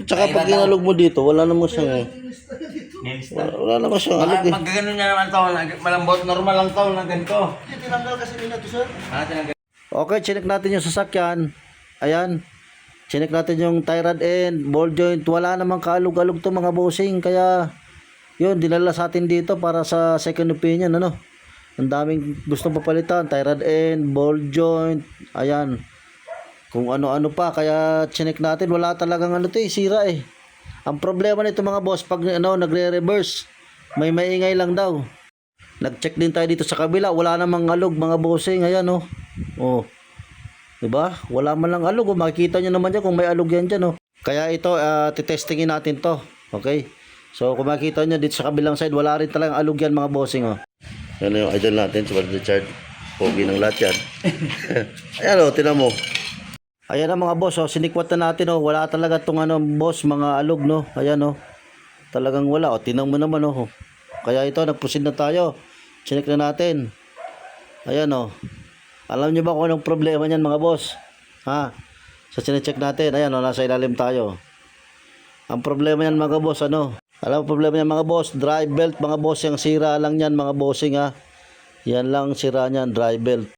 Tsaka pag inalog mo dito, wala namang siyang, Nilista. wala namang siyang alog eh. Magkagano niya naman to, malambot, normal lang to, lang ganito. Tinanggal kasi nila to, sir. Tinanggal. Okay, chinek natin yung sasakyan. Ayan. Chinek natin yung tie rod end, ball joint. Wala namang kaalog-alog to mga bossing. Kaya, yun, dinala sa atin dito para sa second opinion, ano. Ang daming gustong papalitan. Tie rod end, ball joint. Ayan. Kung ano-ano pa. Kaya, chinek natin. Wala talagang ano to eh, sira eh. Ang problema nito mga boss, pag ano, nagre-reverse, may maingay lang daw. Nag-check din tayo dito sa kabila. Wala namang alog mga bossing. Ayan oh. Oh. Diba? Wala man lang alog. Oh. Makikita nyo naman dyan kung may alog yan dyan. Oh. Kaya ito, titestingin natin to. Okay? So, kung makikita nyo dito sa kabilang side, wala rin talagang alog yan mga bossing. Oh. Yan yung idol natin. Si Brother Richard. Pogi ng lahat yan. Ayan o, tinan mo. Ayan ang mga boss. Oh. Sinikwat na natin. Oh. Wala talaga itong ano, boss, mga alog. No? Ayan o. Oh. Talagang wala. Oh. Tinan mo naman. Oh. Kaya ito, nagpusin na tayo. Sinek na natin. Ayan o. Oh. Alam niyo ba kung anong problema niyan mga boss? Ha? So sinecheck natin. Ayan o, nasa ilalim tayo. Ang problema niyan mga boss, ano? Alam mo problema niyan mga boss? Drive belt mga boss. Yung sira lang yan mga bossing ha. Yan lang sira niyan, drive belt.